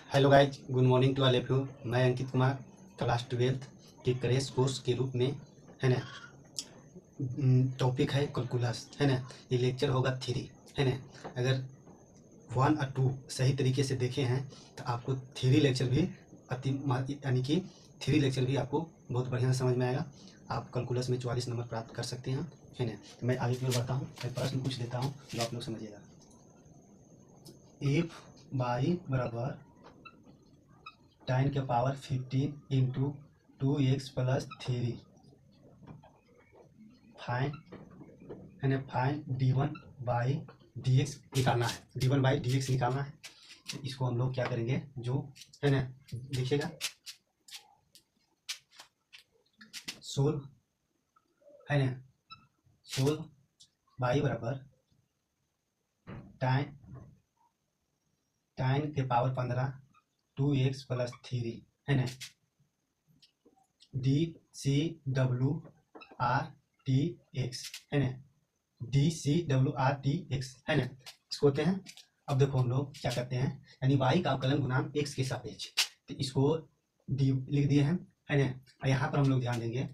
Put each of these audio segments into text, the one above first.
Hello guys, good morning to all of you. मैं Ankit Kumar class 12th के crash course के रूप में है ना। टॉपिक है कैलकुलस है ना। ये लेक्चर होगा 3 है ना। अगर 1 और 2 सही तरीके से देखे हैं तो आपको 3 लेक्चर भी यानी कि 3 लेक्चर भी आपको बहुत बढ़िया समझ में आएगा। आप कैलकुलस में 44 नंबर प्राप्त कर सकते हैं है ना। तो मैं आगे की ओर बढ़ता हूँ, एक प्रश्न पूछ देता हूँ जो आप लोग समझिएगा। इफ y बराबर tan के power 15 into 2x plus 3 fine है ना। फाइन d1 बाई dx निकालना है, d1 बाई dx निकालना है। तो इसको हम लोग क्या करेंगे, जो है ना, देखिएगा। सोल्व है ना, सोल्व y बराबर tan के पावर 15 2x प्लस 3 है ना। dCWRTX है ना, dCWRTX है ना। इसको होते हैं। अब देखो हम लोग क्या करते हैं, यानी y का अवकलन गुणांक x के सापेक्ष, तो इसको d लिख दिए हैं है ना। और यहाँ पर हम लोग ध्यान देंगे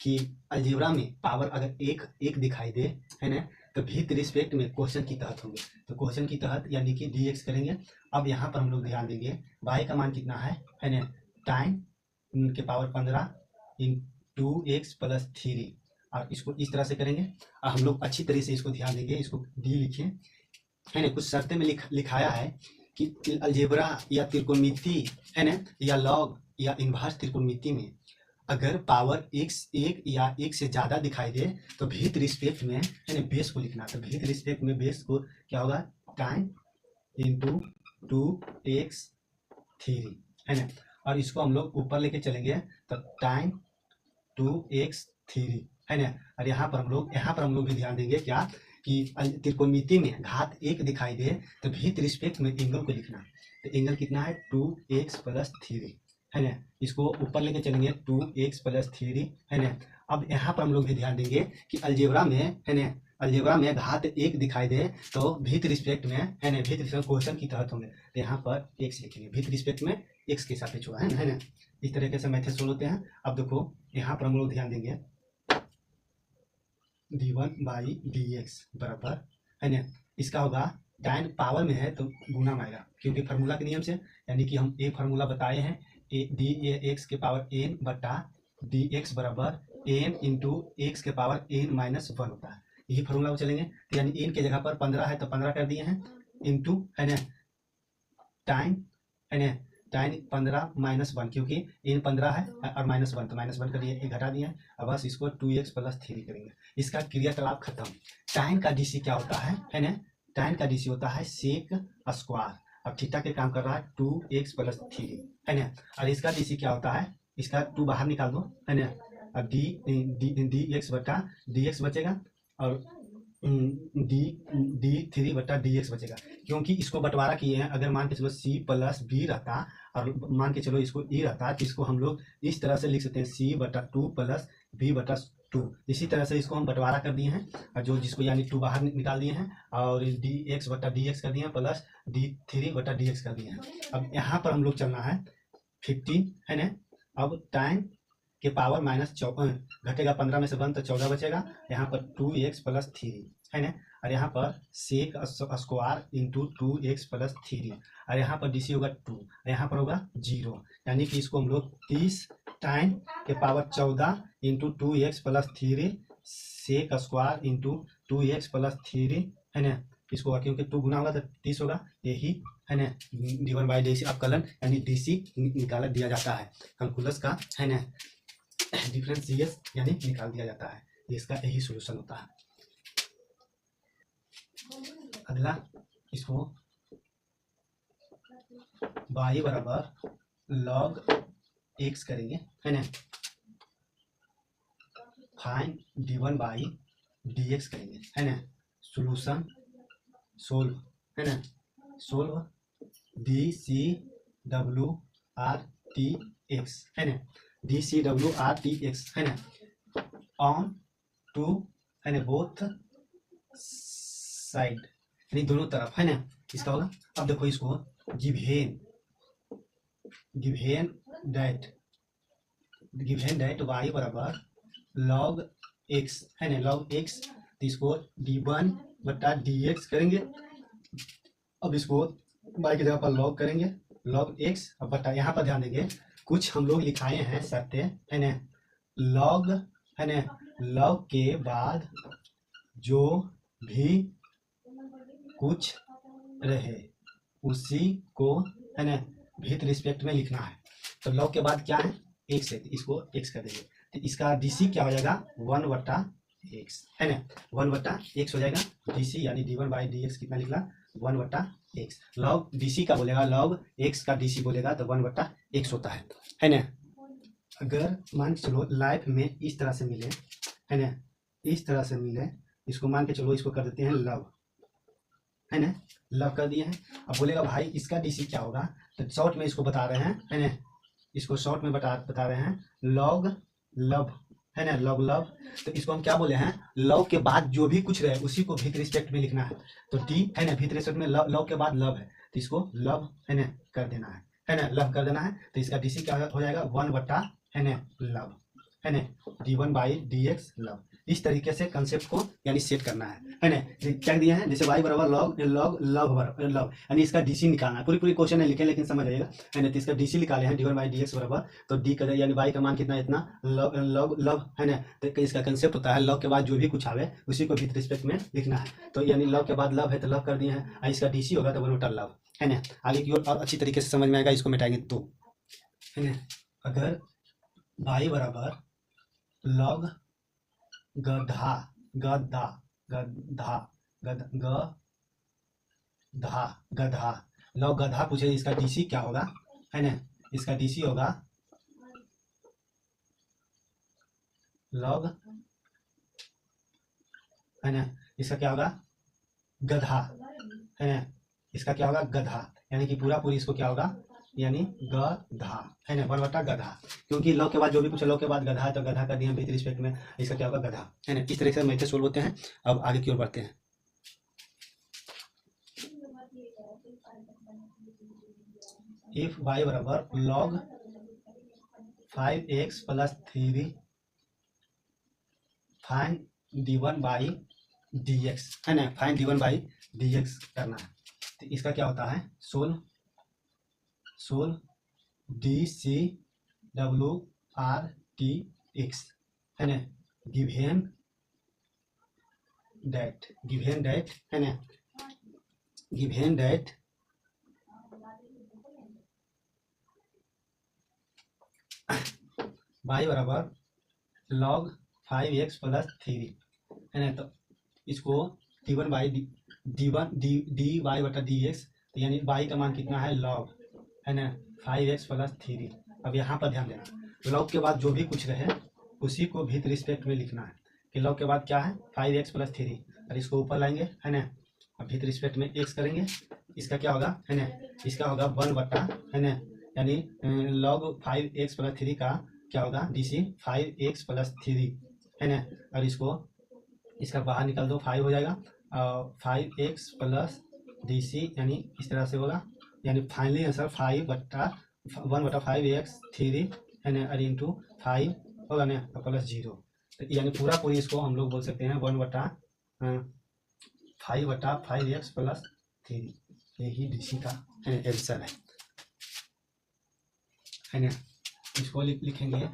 कि अलजेब्रा में पावर अगर एक दिखाई दे है ना, तो विथ रिस्पेक्ट में क्वेश्चन की तहत होंगे, तो क्वेश्चन की तहत यानी कि dx करेंगे। अब यहाँ पर हम लोग ध्यान देंगे y का मान कितना है ना, टाइम के पावर 15 इंटू एक्स प्लस 3, और इसको इस तरह से करेंगे। और हम लोग अच्छी तरह से इसको ध्यान देंगे, इसको डी लिखे है ना। कुछ शर्तें में लिखाया है कि अलजेब्रा या त्रिकोणमिति है ना, या लॉग या इनवर्स त्रिकोणमिति में अगर पावर एक या एक से ज्यादा दिखाई दे तो विथ रिस्पेक्ट में है ना बेस को लिखना। तो विथ रिस्पेक्ट में बेस को क्या होगा, टाइम इंटू 2x3 है ना। और इसको हम लोग ऊपर लेके चलेंगे तो टाइम 2x3 है ना। और यहाँ पर हम लोग भी ध्यान देंगे क्या कि त्रिकोणमिति में घात 1 दिखाई दे तो विथ रिस्पेक्ट में एंगल को लिखना। तो एंगल कितना है 2x प्लस 3 है ना। इसको ऊपर लेके चलेंगे 2x प्लस 3 है ना। अब यहाँ पर हम लोग भी ध्यान देंगे कि अलजेब्रा में है ना, अलजेब्रा में घात 1 दिखाई दे तो विथ रिस्पेक्ट में है ना, विथ रिस्पेक्ट क्वेश्चन की तहत होंगे, तो यहाँ पर x लिखेंगे, विथ रिस्पेक्ट में x के सापेक्ष हुआ है ना। इस तरीके से मेथड सोल्व होते हैं। अब देखो यहाँ पर हम लोग ध्यान देंगे d1 बाई dx बराबर है ना, इसका होगा tan पावर में है तो गुना में आएगा, क्योंकि फार्मूला के नियम से, यानी कि हम एक फार्मूला बताए हैं dx के पावर n बटा dx बराबर n इंटू एक्स के पावर n माइनस 1 होता है। यही फार्मूला को चलेंगे, तो यानी n के जगह पर 15 है तो 15 कर दिए हैं, इंटू है ना टाइम है ना, टाइम 15 माइनस 1, क्योंकि इन 15 है और माइनस 1 तो माइनस 1 कर दिए, एक घटा दिए। अब बस इसको 2x प्लस 3 करेंगे, इसका क्रियाकलाप खत्म। टाइम का डीसी क्या होता है ना, टाइम का डीसी होता है सेक स्क्वायर। अब थीटा के काम कर रहा है 2x प्लस 3 है ना। और इसका डीसी क्या होता है, इसका 2 बाहर निकाल दो है ना, अब डी एक्स बटा डी एक्स बचेगा, और डी 3 बटा डी एक्स बचेगा, क्योंकि इसको बंटवारा किए हैं। अगर मान के चलो सी प्लस बी रहता और मान के चलो इसको ई रहता, तो इसको हम लोग इस तरह से लिख सकते हैं सी बटा 2 प्लस बी बटा 2। इसी तरह से इसको हम बंटवारा कर दिए हैं, और जो जिसको यानी 2 बाहर निकाल दिए हैं, और डी एक्स बटा डी एक्स कर दिए हैं, प्लस डी 3 बटा डी एक्स कर दिए हैं। अब यहाँ पर हम लोग चलना है 15 है ना। अब टाइम के पावर माइनस घटेगा 15 में से 1 तो 14 बचेगा, यहाँ पर 2x प्लस 3 है ना। और यहाँ पर सेक स्क्वायर इंटू 2x प्लस 3, और यहाँ पर डीसी होगा 2, यहाँ पर होगा 0, यानी कि इसको हम लोग 30 टाइम के power 14 into 2x plus 3 sec square into 2x plus 3 है ना। इसको क्योंकि 2 गुना होगा तो 30 होगा, यही है ना d1 बाई डी सी अवकलन यानी डीसी निकाला दिया जाता है। कैलकुलस का है ना डिफरेंशियल यानी निकाल दिया जाता है, इसका यही सॉल्यूशन होता है। अगला इसको y बराबर log x करेंगे है ना, फाइन d1 बाई dx करेंगे है ना। सॉल्यूशन सोल्व है ना, सोल्व dCWRTX है ना, dCWRTX है ना, ऑन टू है ना बोथ साइड यानी दोनों तरफ है ना, इसका होगा। अब देखो इसको गिवेन गिवेन दैट y बराबर log x है ना, log x, तो इसको d1 बटा dx करेंगे। अब इसको y की जगह पर log करेंगे, log x। अब बटा यहाँ पर ध्यान देंगे, कुछ हम लोग लिखाए हैं शर्तें है ना, log है ना, log के बाद जो भी कुछ रहे उसी को है ना विथ रिस्पेक्ट में लिखना है। तो log के बाद क्या है, x है, तो इसको x कर देंगे, तो इसका dc क्या हो जाएगा 1 बटा x है ना, 1 बटा x हो जाएगा dc, यानी d1 बाई dx कितना निकला 1 बटा x। log dc का बोलेगा, log x का dc बोलेगा तो 1 बटा x होता है ना। अगर मान के चलो लाइफ में इस तरह से मिले है ना, इस तरह से मिले, इसको मान के चलो, इसको कर देते हैं लव है ना, लव कर दिए हैं। अब बोलेगा भाई इसका डीसी क्या होगा, तो शॉर्ट में इसको बता रहे हैं है ना, इसको शॉर्ट में बता रहे हैं लॉग लव है ना, लॉग लव। तो इसको हम क्या बोले हैं, लव के बाद जो भी कुछ रहे उसी को विथ रिस्पेक्ट में लिखना है। तो डी है ना, विथ रिस्पेक्ट में लव के बाद लव है, तो इसको लव है ना कर देना है ना, लव कर देना है। तो इसका डीसी क्या हो जाएगा 1 बटा है ना लव है ना, d1 बाई dx लव। इस तरीके से कंसेप्ट को यानी सेट करना है ना। क्या दिया है, जैसे y बराबर लॉग लॉग लव बराबर लव, यानी इसका डीसी निकालना है। पूरी क्वेश्चन है लिखे, लेकिन समझ आइएगा है ना। तो इसका डीसी निकाले हैं d1 बाई dx बराबर, तो डी का यानी y का मान कितना, इतना लव लव लव है ना। तो इसका कंसेप्ट होता है लव के बाद जो भी कुछ आवे उसी को विथ रिस्पेक्ट में लिखना है। तो यानी लव के बाद लव है तो लव कर दिए हैं, और इसका डीसी होगा तो 1 बटा लव है ना। आगे की ओर और अच्छी तरीके से समझ में आएगा, इसको मिटाएंगे तो है ना। अगर y बराबर लॉग गधा गधा गधा गधा गधा लॉग गधा पूछे, इसका डीसी क्या होगा है ना, इसका डीसी होगा लॉग है ना, इसका क्या होगा गधा है ना, इसका क्या होगा गधा, यानी कि पूरी इसको क्या होगा यानी गधा है ना, 1 बटा गधा। क्योंकि लॉग के बाद जो भी कुछ लॉग के बाद गधा है तो गधा कर दिया विथ रिस्पेक्ट में, इसका क्या होगा गधा है ना। इस तरह से मैथड सोल्व होते हैं। अब आगे की ओर बढ़ते हैं। इफ y बराबर log 5x plus 3 find d1 by dx है ना, फाइंड d1 बाई dx करना है। तो इसका क्या होता है, सोल्व dc wrtx है ना, गिवेन दैट है ना, गिवेन दैट y बराबर log 5x प्लस 3 है ना। तो इसको d1 बाई dy बटा dx, तो यानी y का मान कितना है log है ना 5x प्लस 3। अब यहाँ पर ध्यान देना, लॉग के बाद जो भी कुछ रहे उसी को विथ रिस्पेक्ट में लिखना है। कि लॉग के बाद क्या है 5x प्लस 3, और इसको ऊपर लाएंगे है ना, अब विथ रिस्पेक्ट में x करेंगे, इसका क्या होगा है ना, इसका होगा 1 बटा है ना, यानी लॉग 5x प्लस 3 का क्या होगा डीसी 5x प्लस 3 है ना, और इसका बाहर निकाल दो 5 हो जाएगा, और 5x प्लस डीसी यानी इस तरह से होगा, यानी फाइनली आंसर 1 बटा 5x 3 है ना, और इंटू 5 होगा ना प्लस 0। तो यानी पूरी इसको हम लोग बोल सकते हैं 1 बटा 5x प्लस 3, यही डीसी का आंसर है ना। इसको लिखेंगे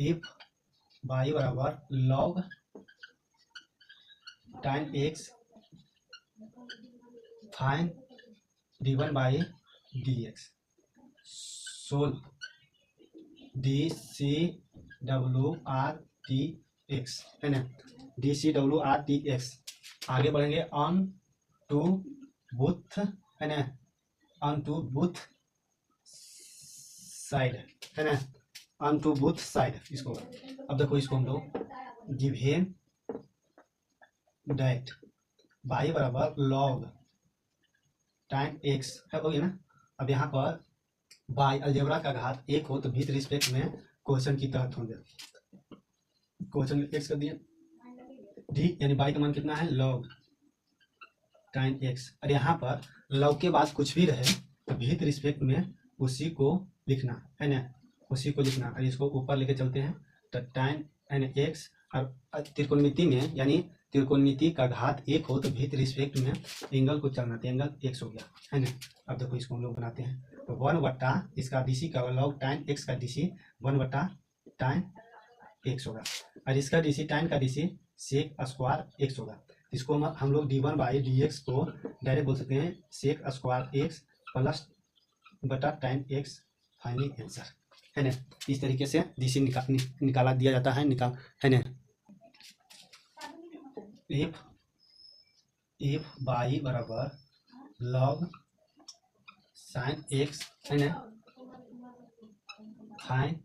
इफ y बराबर log tan x find d1 by dx, solve dCwrtx है ना, dCwrtx। आगे बढ़ेंगे ऑन टू बुथ है ना, ऑन टू बुथ साइड है ना, ऑन टू बुथ साइड। इसको अब देखो, इसको हम लोग गिवेन दैट y बराबर log tan x है, हो गया ना। अब यहाँ पर y अलजेब्रा का घात 1 हो तो विथ रिस्पेक्ट में क्वेश्चन की तहत होंगे, क्वेश्चन x कर दिया d, यानी y का मान कितना है log tan x, और यहाँ पर log के बाद कुछ भी रहे तो विथ रिस्पेक्ट में उसी को लिखना है ना, उसी को लिखना। और इसको ऊपर लेके चलते हैं तो tan है ना एक्स, और त्रिकोणमिति में यानी त्रिकोणमिति का घात एक हो तो विथ रिस्पेक्ट में एंगल को चलना, तो एंगल एक्स हो गया है ना। अब देखो इसको हम लोग बनाते हैं तो 1 बट्टा इसका डीसी का लॉग tan एक्स का डीसी 1 बट्टा tan एक्स होगा, और इसका डीसी tan का डीसी सेक स्क्वायर एक्स होगा। इसको हम लोग D one by d x को डायरेक्ट बोल सकते हैं सेक स्क्वायर एक्स प्लस बटा tan एक्स, फाइनल आंसर है ना। इस तरीके से डीसी निकाला दिया जाता है, निकाल है ना। एफ बाई बराबर लॉग साइन एक्स है ना, find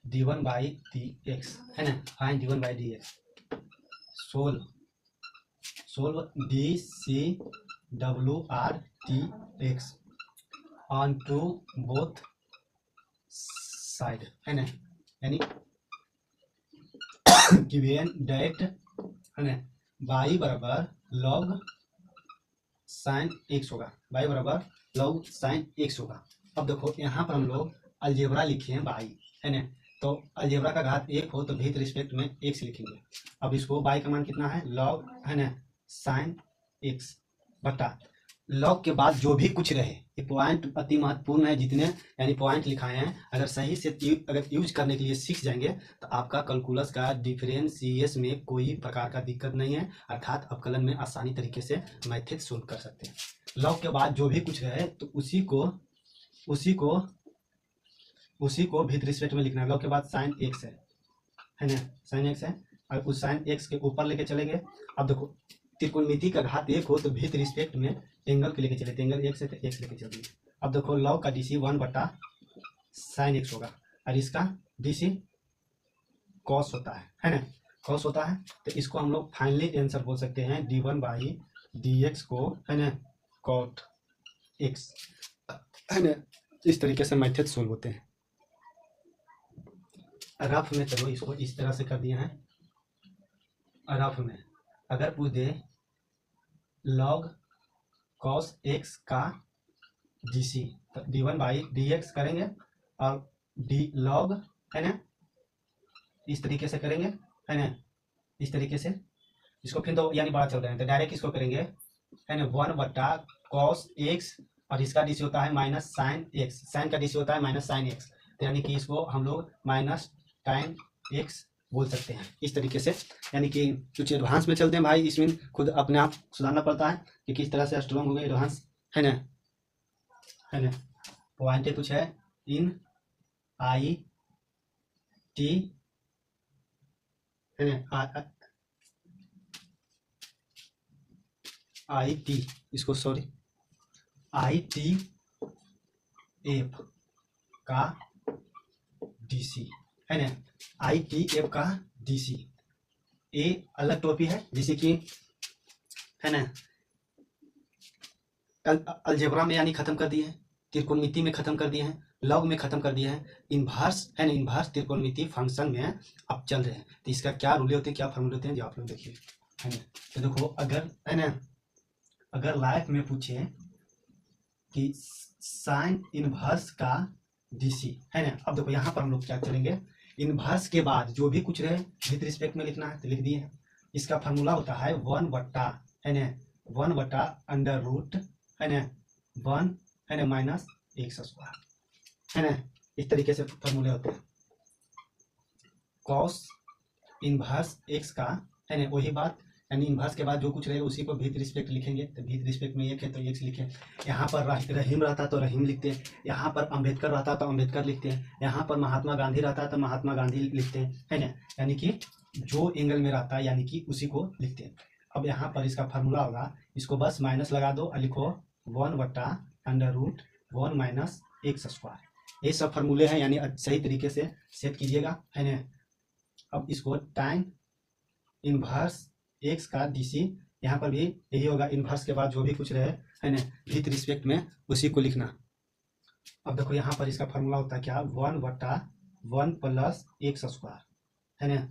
d one by d x है ना, find d one by d x. Solve d c डब्ल्यू r t x on to both side है ना, यानी गिवन डेट है ना बाई बराबर लॉग साइन एक्स होगा, बाई बराबर लॉग साइन एक्स होगा। अब देखो यहाँ पर हम लोग अलजेब्रा लिखे हैं बाई है ना, तो अलजेब्रा का घात एक हो तो विथ रिस्पेक्ट में एक्स लिखेंगे। अब इसको बाई का मान कितना है लॉग है ना साइन एक्स बटा लॉग के बाद जो भी कुछ रहे, ये पॉइंट अति महत्वपूर्ण है, जितने यानी पॉइंट लिखाए हैं अगर सही से अगर यूज करने के लिए सीख जाएंगे तो आपका कैलकुलस का डिफरेंशिएस में कोई प्रकार का दिक्कत नहीं है, अर्थात अवकलन में आसानी तरीके से मैथड सोल्व कर सकते हैं। लॉग के बाद जो भी कुछ रहे तो उसी को विथ रिस्पेक्ट में लिखना है। लॉग के बाद साइन एक्स है ना, साइन एक्स है, और उस साइन एक्स के ऊपर लेके चलेंगे। अब देखो त्रिकोणमिति का घात एक हो तो विथ रिस्पेक्ट में एंगल को लेके चले, तो एंगल एक्स है तो एक्स लेके चलेंगे। अब देखो लॉग का डीसी 1 बटा साइन एक्स होगा, और इसका डीसी कॉस होता है ना, कॉस होता है, तो इसको हम लोग फाइनली आंसर बोल सकते हैं D one by d x को है ना कॉट एक्स है ना। इस तरीके से मैथड सोल्व होते हैं। रफ में चलो इसको इस तरह से कर दिए हैं। रफ में अगर पूछ दे लॉग कॉस एक्स का डीसी तो D one by d x करेंगे, और डी लॉग है ना इस तरीके से करेंगे है ना, इस तरीके से इसको फिर तो यानी बड़ा चल रहे हैं तो डायरेक्ट इसको करेंगे है ना 1 बट्टा कॉस एक्स, और इसका डीसी होता है माइनस साइन एक्स, साइन का डीसी होता है माइनस साइन एक्स, तो यानी कि इसको हम लोग माइनस टाइन एक्स बोल सकते हैं इस तरीके से। यानी कि कुछ एडवांस में चलते हैं भाई, इसमें खुद अपने आप सुधारना पड़ता है कि किस तरह से स्ट्रॉन्ग हो गए एडवांस है ना। पॉइंट कुछ है इन आई टी है ना, आई टी इसको सॉरी आई टी एफ का डीसी है ना, आई टी एफ का डीसी ए अलग टॉपिक है, जैसे कि है ना अलजेब्रा में यानी खत्म कर दिए हैं, त्रिकोणमिति में खत्म कर दिए हैं, लॉग में खत्म कर दिए हैं, इन्वर्स है ना इन्वर्स त्रिकोणमिति फंक्शन में अब चल रहे हैं। तो इसका क्या रूल होते हैं, क्या फॉर्मूले होते हैं जो आप लोग देखिए है ना। तो देखो अगर है ना अगर लाइफ में पूछे कि साइन इनवर्स का डीसी है ना, अब देखो यहाँ पर हम लोग क्या करेंगे, इनवर्स के बाद जो भी कुछ रहे विथ रिस्पेक्ट में लिखना है तो लिख दिए। इसका फार्मूला होता है 1 बट्टा है ना 1 बट्टा अंडर रूट है ना 1 है ना माइनस एक्स स्क्वायर है ना, इस तरीके से फार्मूले होते हैं। कॉस इनवर्स एक्स का है ना वही बात, यानी इनवर्स के बाद जो कुछ रहेगा उसी को विथ रिस्पेक्ट लिखेंगे, तो विथ रिस्पेक्ट में एक है तो एक्स लिखे। यहाँ पर रहीम रहता तो रहीम लिखते हैं, यहाँ पर अंबेडकर रहता तो अंबेडकर लिखते हैं, यहाँ पर महात्मा गांधी रहता तो महात्मा गांधी लिखते हैं है ना, यानी कि जो एंगल में रहता है यानी कि उसी को लिखते हैं। अब यहाँ पर इसका फार्मूला होगा, इसको बस माइनस लगा दो और लिखो 1 बट्टा under root 1 minus x square. ये सब फार्मूले हैं, यानी सही तरीके से सेट कीजिएगा है ना। अब इसको टाइम इनवर्स एक्स का डीसी, यहाँ पर भी यही होगा, इनवर्स के बाद जो भी कुछ रहे है ना विथ रिस्पेक्ट में उसी को लिखना। अब देखो यहाँ पर इसका फार्मूला होता है क्या 1 बट्टा 1 प्लस एक्स स्क्वायर है ना,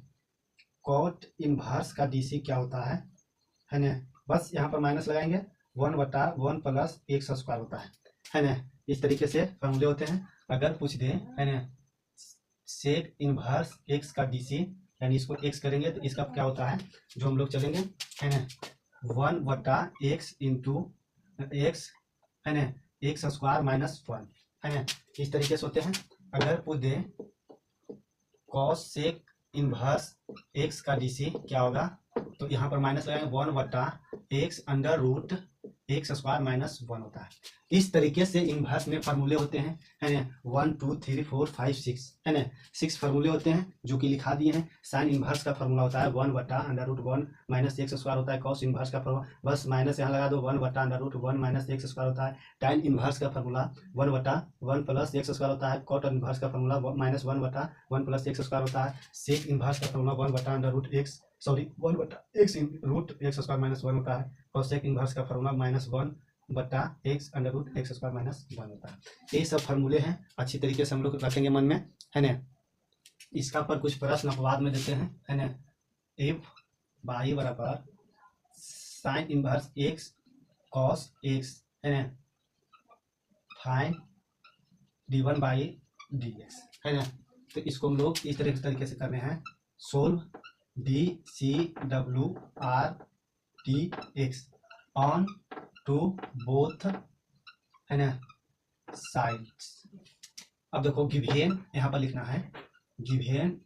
कॉट इनवर्स का डीसी क्या होता है ना, बस यहाँ पर माइनस लगाएंगे 1 बट्टा 1 प्लस एक्स स्क्वायर होता है ना, इस तरीके से फॉर्मूले होते हैं। अगर पूछ दे है ना सेक इनवर्स एक्स का डीसी, यानी इसको एक्स करेंगे तो इसका क्या होता है, जो हम लोग चलेंगे है ना 1/x इंटू एक्स है ना एक्स स्क्वायर माइनस 1 है ना, इस तरीके से होते हैं। अगर पूछ दे कॉस सेक इनवर्स एक्स का डीसी क्या होगा, तो यहाँ पर माइनस लगाएंगे 1/x under root x square minus 1 होता है। इस तरीके से इनवर्स में फार्मूले होते हैं है ना 1 2 3 4 5 6 है ना 6 फार्मूले होते हैं जो कि लिखा दिए हैं। साइन इनवर्स का फार्मूला होता है 1/√1 माइनस एक्स स्क्वायर होता है। कॉस इनवर्स का फार्मूला बस माइनस यहाँ लगा दो 1/√1 माइनस एक्स स्क्वायर होता है। टाइन इनवर्स का फार्मूला 1/1 प्लस एक्स स्क्वायर होता है। कॉट इनवर्स का फार्मूला -1/1 प्लस एक्स स्क्वायर होता है। सेक इनवर्स का formula 1/√x sorry 1/x root x square minus 1 होता है। कॉसेक इनवर्स का formula -1/x under root x square minus 1 होता है। ये सब फार्मूले हैं, अच्छी तरीके से हम लोग रखेंगे मन में है ना। इसका पर कुछ प्रश्न अपवाद में देते हैं है ना। इफ y बराबर sine inverse x cos x है ना फाइन d1/dx है ना, तो इसको हम लोग इस तरीके से करने हैं solve dCWR/dx on to both है ना साइड्स। अब देखो गिवेन यहाँ पर लिखना है गिवेन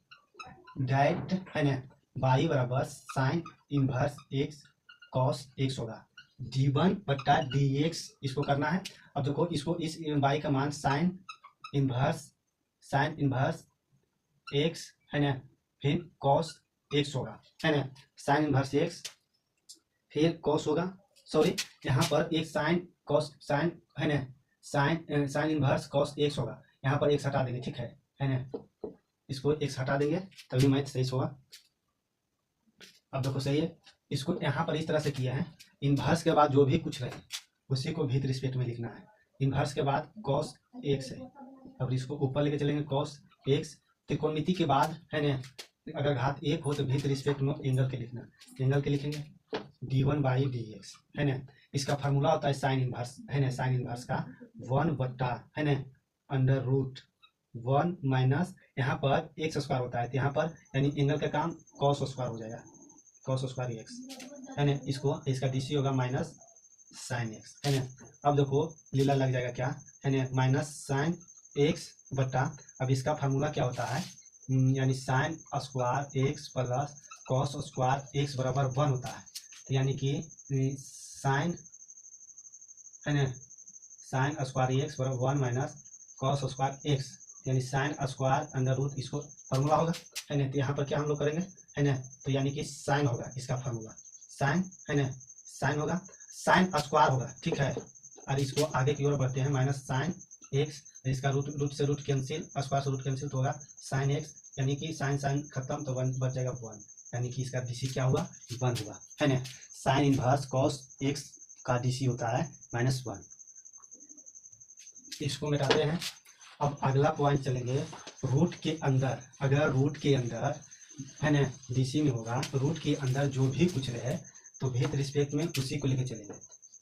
डाइट है ना y बराबर sine inverse x cos x होगा d1/dx इसको करना है। अब देखो इसको इस y का मान साइन इनवर्स एक्स है ना फिर कॉस एक्स होगा है ना साइन इनवर्स एक्स फिर कॉस होगा सॉरी यहाँ पर एक साइन कॉस साइन है ना साइन इनवर्स कॉस एक्स होगा। यहाँ पर एक्स हटा देंगे ठीक है ना, इसको एक्स हटा देंगे तभी मैथ सही होगा। अब देखो सही है, इसको यहाँ पर इस तरह से किया है। इनवर्स के बाद जो भी कुछ रहे उसी को विथ रिस्पेक्ट में लिखना है। इनवर्स के बाद कॉस एक्स है, अब इसको ऊपर लेके चलेंगे कॉस एक्स। त्रिकोणमिति के बाद है ना अगर घात 1 हो तो विथ रिस्पेक्ट में एंगल के लिखना, एंगल के लिखेंगे d1/dx है ना। इसका फार्मूला होता है साइन इनवर्स है ना, साइन इनवर्स का 1 है ना अंडर रूट 1 माइनस यहाँ पर एक्स स्क्वायर होता है तो यहाँ पर यानी एंगल का काम कॉस स्क्वायर हो जाएगा, कॉस स्क्वायर एक्स है ना। इसको इसका डीसी होगा माइनस साइन एक्स है ना। अब देखो लीला लग जाएगा क्या है ना माइनस साइन एक्स बटा अब इसका फार्मूला क्या होता है यानी sine square x plus cos square x बराबर 1 होता है। तो यानी कि साइन है ना साइन स्क्वायर एक्स बराबर 1 माइनस कॉस स्क्वायर एक्स यानी साइन स्क्वायर अंडर रूट इसको फार्मूला होगा है ना। तो यहाँ पर क्या हम लोग करेंगे है ना, तो यानी कि साइन होगा इसका फार्मूला साइन है ना साइन होगा साइन स्क्वायर होगा ठीक है। और इसको आगे की ओर बढ़ते हैं माइनस साइन एक्स इसका रूट से रूट कैंसिल स्क्वायर से रूट कैंसिल तो होगा साइन एक्स यानी कि साइन साइन खत्म तो 1 बच जाएगा 1 यानी कि इसका डीसी क्या हुआ 1 हुआ है ना। साइन इनवर्स कॉस एक्स का डीसी होता है -1। इसको मिटाते हैं। अब अगला पॉइंट चलेंगे रूट के अंदर। अगर रूट के अंदर है ना डीसी में होगा तो रूट के अंदर जो भी कुछ रहे तो विथ रिस्पेक्ट में उसी को लेके चलेंगे।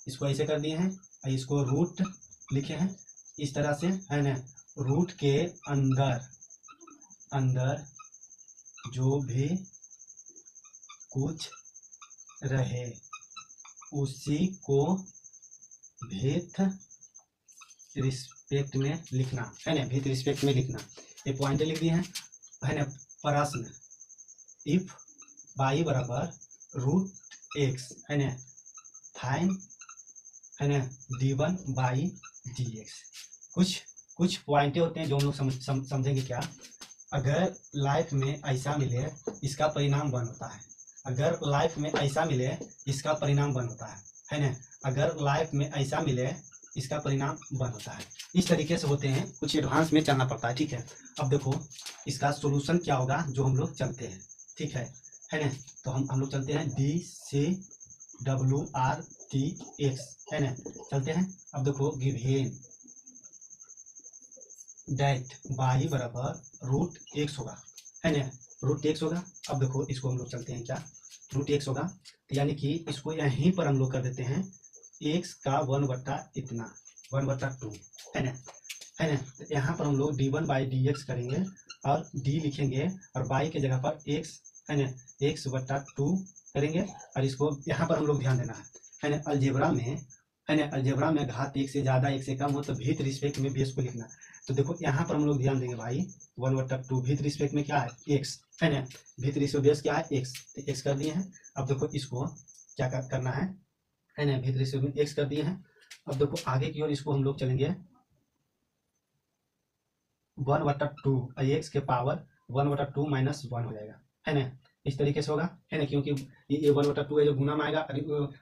इसको ऐसे कर दिए हैं और इसको रूट लिखे हैं इस तरह से है ना। रूट के अंदर जो भी कुछ रहे उसी को विथ रिस्पेक्ट में लिखना है ना, विथ रिस्पेक्ट में लिखना। ये पॉइंट लिख दिए हैं है ना। प्रश्न इफ y बराबर रूट एक्स है ना फाइन है ना d1/dx। कुछ पॉइंटें होते हैं जो हम लोग समझेंगे क्या। अगर लाइफ में ऐसा मिले इसका परिणाम 1 होता है। अगर लाइफ में ऐसा मिले इसका परिणाम 1 होता है ना। अगर लाइफ में ऐसा मिले इसका परिणाम 1 होता है। इस तरीके से होते हैं, कुछ एडवांस में चलना पड़ता है ठीक है। अब देखो इसका सोल्यूशन क्या होगा जो हम लोग चलते हैं ठीक है ना। तो हम लोग चलते हैं dCWR/dx है ना चलते हैं। अब देखो गिवेन डेट y बराबर रूट एक्स होगा है ना, रूट एक्स होगा। अब देखो इसको हम लोग चलते हैं क्या रूट एक्स होगा तो यानी कि इसको यहीं पर हम लोग कर देते हैं एक्स का 1 बटा इतना 1/2 है ना, है ना। तो यहाँ पर हम लोग डी1 बाई डी एक्स करेंगे और डी लिखेंगे और बाई के जगह पर एक्स, है ना, एक्स बट्टा 2 करेंगे। और इसको यहाँ पर हम लोग ध्यान देना है ना, अलजेब्रा में, है ना, अलजेब्रा में घात एक से ज़्यादा एक से कम हो तो विथ रिस्पेक्ट में बेस को लिखना। तो देखो यहाँ पर हम लोग ध्यान देंगे भाई, 1/2 विथ रिस्पेक्ट में क्या है, एक्स, है ना, विथ रिस्पेक्ट बेस क्या है, एक्स, तो एक्स कर दिए हैं। अब देखो इसको क्या करना है ना, विथ रिस्पेक्ट में एक्स कर दिए हैं। अब देखो आगे की ओर इसको हम लोग चलेंगे 1/2 एक्स के पावर 1/2 माइनस 1 हो जाएगा, है ना, इस तरीके से होगा, है ना, क्योंकि ये 1/2 है जो गुना में आएगा,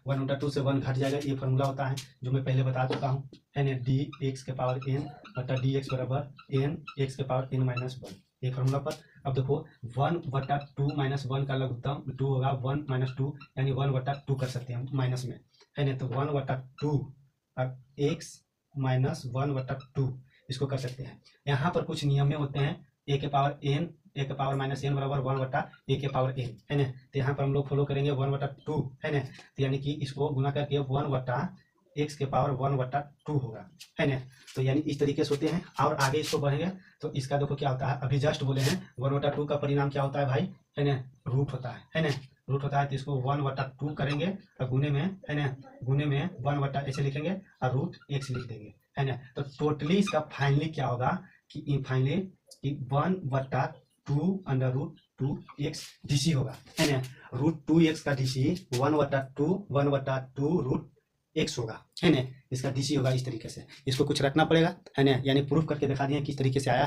1/2 से 1 घट जाएगा, ये फॉर्मूला होता है जो मैं पहले बता चुका हूँ, है ना, डी एक्स के पावर एन बटा डी एक्स बराबर एन एक्स के पावर एन माइनस 1, ये फॉर्मूला पर। अब देखो 1/2 माइनस 1 का लघुत्तम 2 होगा, 1 माइनस 2 यानी 1/2 कर सकते हैं माइनस में, है ना, तो 1/2 और एक्स माइनस 1/2 इसको कर सकते हैं। यहाँ पर कुछ नियम में होते हैं, ए के पावर एन, ए के पावर माइनस एन बराबर 1/a के पावर एन, है ना, तो यहाँ पर हम लोग फॉलो करेंगे 1/2, है ना, तो यानी कि इसको गुना करके 1/x के पावर 1/2 होगा, है ना, तो यानी इस तरीके से होते हैं। और आगे इसको बढ़ेंगे तो इसका देखो क्या होता है, अभी जस्ट बोले हैं 1/2 का परिणाम क्या होता है भाई, है ना, रूट होता है ना, रूट होता है, तो इसको 1/2 करेंगे और गुने में, है ना, गुने में 1 ऐसे लिखेंगे और रूट x लिख देंगे, है ना। तो टोटली इसका फाइनली क्या होगा कि फाइनली कि 1/2 अंडर रूट 2x डीसी होगा, है ना, रूट 2x का डीसी 1/2 रूट x होगा, है ना, इसका डीसी होगा इस तरीके से। इसको कुछ रखना पड़ेगा, है ना, यानी प्रूफ करके दिखा दिए किस तरीके से आया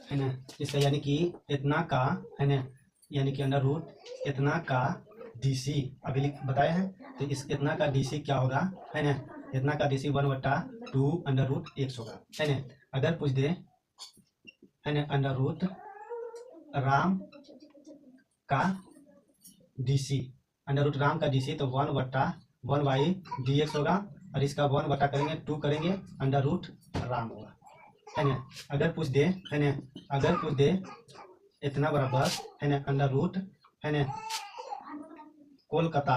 है ना, इसका यानी कि इतना का, है ना, यानी कि अंडर रूट इतना का डीसी अभी बताया है, तो इस इतना का डीसी क्या होगा, है ना, इतना का डीसी 1/2 अंडर रूट x होगा, है ना। अगर पूछ दे, है ना, अंडर रूट राम का डीसी, अंडर रूट राम का डीसी तो 1/1 बाई डी एक्स होगा, और इसका 1 करेंगे 2 करेंगे अंडर रूट राम होगा, है ना। अगर पूछ दे, है ना, अगर पूछ दे इतना बराबर, है ना, अंडर रूट, है ना, कोलकाता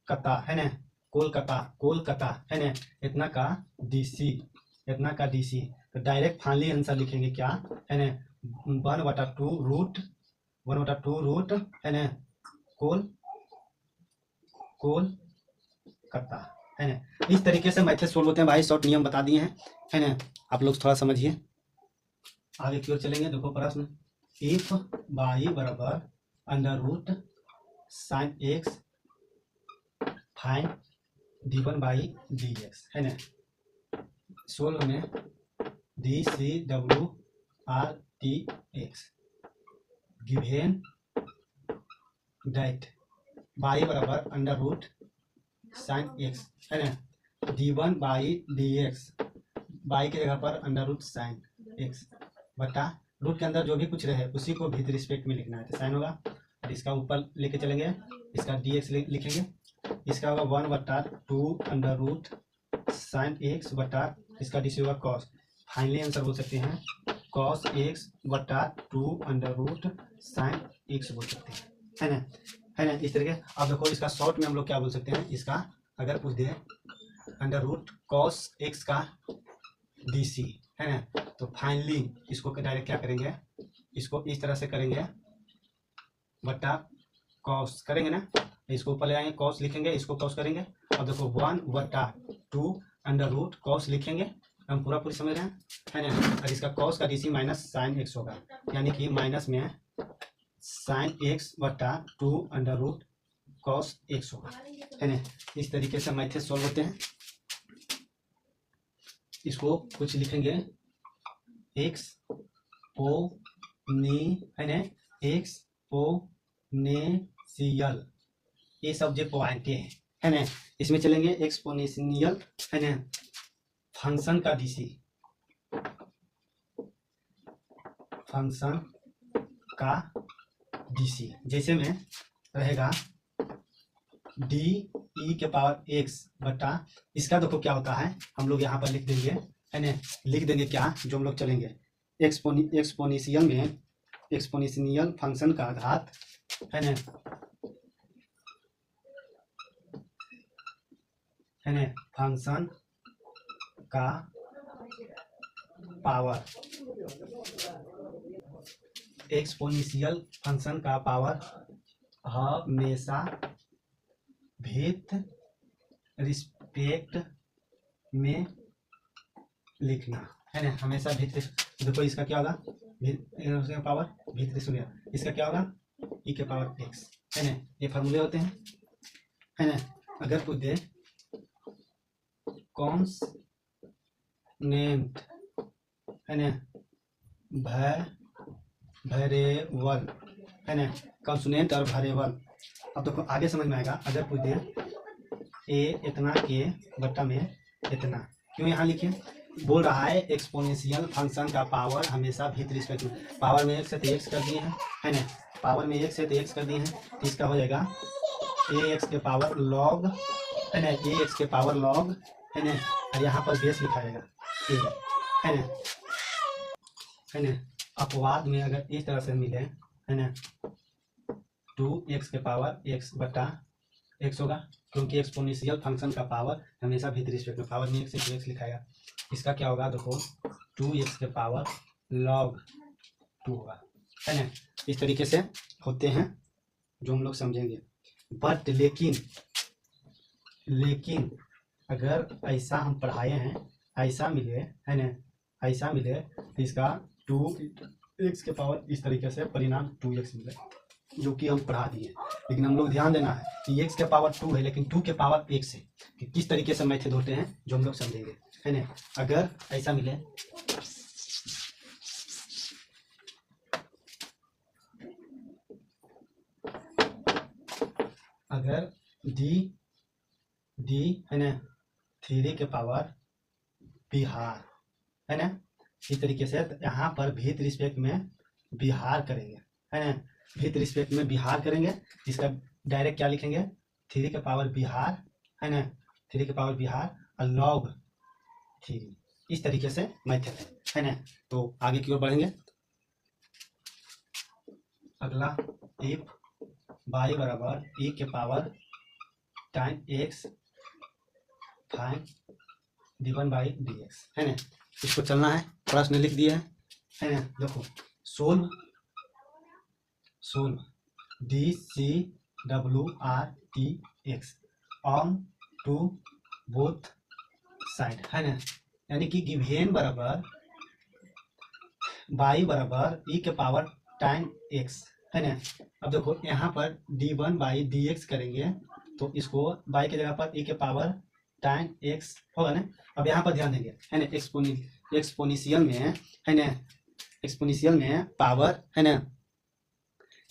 कता, है ना, कोलकाता, है ना, इतना का डीसी, इतना का डीसी, तो डायरेक्ट फाइनली आंसर लिखेंगे क्या, है ना, 1/2 रूट 1/2 रूट, है ना, कोलकाता, है ना। इस तरीके से मैथड सोल्व होते हैं भाई, शॉर्ट नियम बता दिए हैं, है ना, आप लोग थोड़ा समझिए। आगे की ओर चलेंगे, देखो प्रश्न, इफ बाई बराबर under root sine x find d1 by d x, है ना, सोल्व में डी सी डब्ल्यू r t x given that y बराबर अंडर रूट साइन एक्स, है ना, d1 by d x, by की जगह पर अंडर रूट साइन एक्स बटा रूट के अंदर जो भी कुछ रहे उसी को विद रिस्पेक्ट में लिखना है, तो साइन होगा, और इसका ऊपर लेके चलेंगे, इसका डी एक्स लिखेंगे, इसका होगा 1/2 अंडर रूट साइन एक्स बटा इसका डी सी होगा कॉस, फाइनली आंसर बोल सकते हैं कॉस एक्स बटा 2 अंडर रूट साइन एक्स बोल सकते हैं, है ना, है ना, इस तरीके। अब देखो इसका शॉर्ट में हम लोग क्या बोल सकते हैं, इसका अगर पूछ दे अंडर रूट कॉस एक्स का डीसी, है ना, तो फाइनली इसको डायरेक्ट क्या करेंगे, इसको इस तरह से करेंगे बटा कॉस करेंगे ना, इसको ऊपर ले आएंगे कॉस लिखेंगे, इसको कॉस करेंगे, अब देखो 1/2 अंडर रूट कॉस लिखेंगे, हम पूरी समझ रहे हैं, है ना, और इसका कॉस का डीसी माइनस साइन एक्स होगा, यानी कि माइनस में साइन एक्स बटा 2 अंडर रूट कॉस एक्स होगा, है ना। इस तरीके से मैथड सॉल्व होते हैं। इसको कुछ लिखेंगे एक्स ओ नी, है ना, एक्स ओ नेशियल, ये सब जो पॉइंट है ना, इसमें चलेंगे एक्सपोनेंशियल, है ना, फंक्शन का डीसी, फंक्शन का डीसी जैसे में रहेगा डी ई के पावर एक्स बटा, इसका देखो क्या होता है, हम लोग यहाँ पर लिख देंगे, है ना, लिख देंगे क्या, जो हम लोग चलेंगे एक्सपोनेंशियल में एक्सपोनेंशियल फंक्शन का घात, है ना, है ना फंक्शन का पावर, एक्सपोनेंशियल फंक्शन का पावर हमेशा विथ रिस्पेक्ट में लिखना, है ना, हमेशा विथ। देखो इसका क्या होगा, पावर विथ, सुनिए इसका क्या होगा ई के पावर एक्स, है ना, ये फार्मूले होते हैं, है ना। अगर कुछ दे कॉन्स्टेंट, है ना, वेरिएबल, है ना, कॉन्स्टेंट और वेरिएबल। अब देखो आगे समझ में आएगा। अगर कुछ दे ए इतना के बट्टा में इतना, क्यों यहाँ लिखे, बोल रहा है एक्सपोनेंशियल फंक्शन का पावर हमेशा विथ रिस्पेक्ट में, पावर में एक्स है तो एक्स कर दिए हैं, है ना, पावर में एक्स है तो एक्स कर दिए हैं, तो इसका हो जाएगा ए एक्स के पावर लॉग, है ना, ए एक्स के पावर लॉग, है ना, और यहाँ पर बेस लिखा जाएगा ए, है ना, है ना। अपवाद में अगर इस तरह से मिले, है ना, 2x के पावर x बटा x होगा, क्योंकि एक्सपोनेंशियल फंक्शन का पावर हमेशा विथ रिस्पेक्ट में, पावर में x है तो x लिखाएगा। इसका क्या होगा, देखो 2x के पावर log 2 होगा, है ना। इस तरीके से होते हैं जो हम लोग समझेंगे। बट लेकिन अगर ऐसा हम पढ़ाए हैं, ऐसा मिले, है ना, ऐसा मिले तो इसका 2x के पावर इस तरीके से परिणाम 2x मिले, जो कि हम पढ़ा दिए। लेकिन हम लोग ध्यान देना है कि x के पावर 2 है, लेकिन 2 के पावर x है, कि किस तरीके से मेथड होते हैं जो हम लोग समझेंगे, है ना। अगर ऐसा मिले, अगर डी है ना 3 के पावर बिहार, है ना, इस तरीके से यहाँ पर विथ रिस्पेक्ट में बिहार करेंगे, है ना, विथ रिस्पेक्ट में बिहार करेंगे। इसका डायरेक्ट क्या लिखेंगे, 3 के पावर बिहार, है ना, 3 के पावर बिहार और लॉग 3, इस तरीके से मेथड है ना। तो आगे की ओर बढ़ेंगे। अगला इफ y बराबर e के power time x fine d1 by dx, है ना। इसको चलना है, प्रश्न लिख दिया है ना। देखो solve DCWRTX on to both side, है ना, यानी कि गिवेन बराबर y बराबर e के पावर टाइम x, है ना। अब देखो यहाँ पर d1 बाई dx करेंगे तो इसको y की जगह पर e के पावर टाइम x होगा ना। अब यहाँ पर ध्यान देंगे, है ना, एक्सपोनेंशियल में, है ना, एक्सपोनेंशियल में पावर, है ना,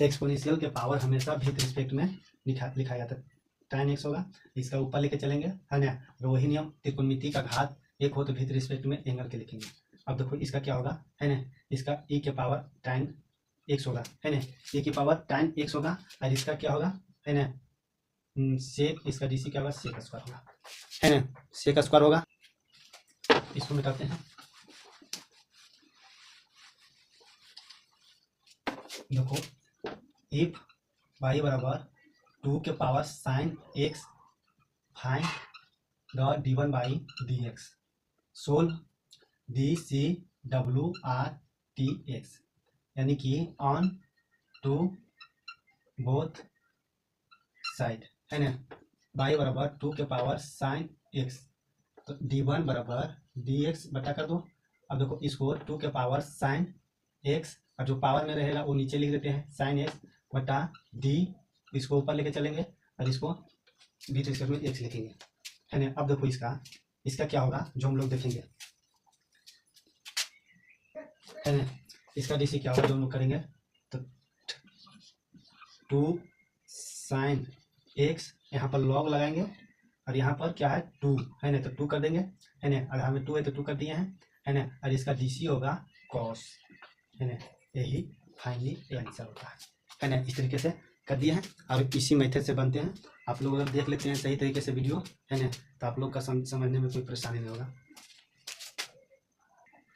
एक्सपोनेंशियल के पावर हमेशा विथ रिस्पेक्ट में लिखा जाता है, टाइम x होगा, इसका ऊपर लेके चलेंगे, है ना। और वही नियम त्रिकोणमिति का घात 1 हो तो विथ रिस्पेक्ट में एंगल के लिखेंगे। अब देखो इसका क्या होगा, है ना, इसका e के पावर टाइम x होगा, है ना, e की पावर टाइम x होगा, और इसका क्या होगा, है ना, सेक, इसका डीसी क्या होगा, सेक स्क्वायर होगा, है ना, सेक स्क्वायर होगा। इसको मिटाते हैं। देखो इफ y बराबर 2 के power sine x fine the d1 by dx, solve DCWRTX, यानी कि ऑन टू बोथ साइड, है ना, y बराबर 2 के पावर साइन x, तो d1 बराबर dx बटा कर दो। अब देखो इसको 2 के पावर साइन x, और जो पावर में रहेगा वो नीचे लिख देते हैं, साइन x बटा d, इसको ऊपर लेके चलेंगे और इसको बीच रिस्पेक्ट में x लिखेंगे, है ना। अब देखो इसका क्या होगा जो हम लोग देखेंगे, है ना, इसका डीसी क्या होगा जो हम लोग करेंगे, तो 2 साइन x, यहाँ पर लॉग लगाएंगे और यहाँ पर क्या है 2, है ना, तो 2 कर देंगे, है ना, अगर हमें 2 है तो 2 कर दिए हैं, है ना, और इसका डीसी होगा कॉस, है ना। यही फाइनली आंसर होता है ना। इस तरीके से कर दिए हैं और इसी मेथड से बनते हैं। आप लोग अगर देख लेते हैं सही तरीके से वीडियो, है ना, तो आप लोग का समझने में कोई परेशानी नहीं होगा,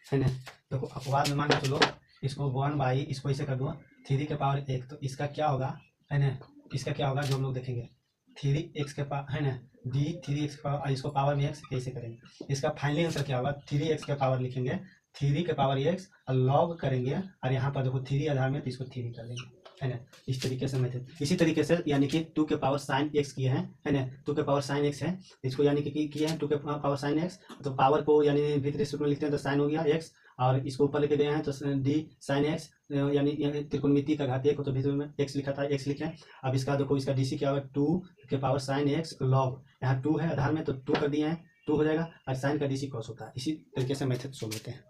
है ना। देखो अपवाद में मान के चलो, इसको 1 बाई, इसको ऐसे कर दो 3 के पावर 1, तो इसका क्या होगा, है ना, इसका क्या होगा जो हम लोग देखेंगे, 3x के पावर, है ना, डी 3x पावर, इसको पावर में x कैसे करेंगे, इसका फाइनली आंसर क्या होगा, 3x का पावर लिखेंगे, 3 के पावर x और लॉग करेंगे, और यहाँ पर देखो 3 आधार में तो इसको 3 कर देंगे, है ना। इस तरीके से मेथड, इसी तरीके से यानी कि 2 के पावर साइन x किए हैं, है ना, 2 के पावर साइन x है, इसको यानी कि किए हैं 2 के पावर साइन x, तो पावर को यानी विद रिस्पेक्ट में लिखते हैं तो साइन हो गया x, और इसको ऊपर लेके गए हैं तो डी साइन एक्स, यानी त्रिकोणमिति का घात 1 हो तो भीतर में x लिखा था, x लिखें। अब इसका देखो इसका डीसी क्या होगा, 2 के पावर साइन x लॉग, यहाँ 2 है आधार में तो 2 कर दिए हैं, 2 हो जाएगा, और साइन का डीसी क्रॉस होता है। इसी तरीके से मेथड सोल्व होते हैं।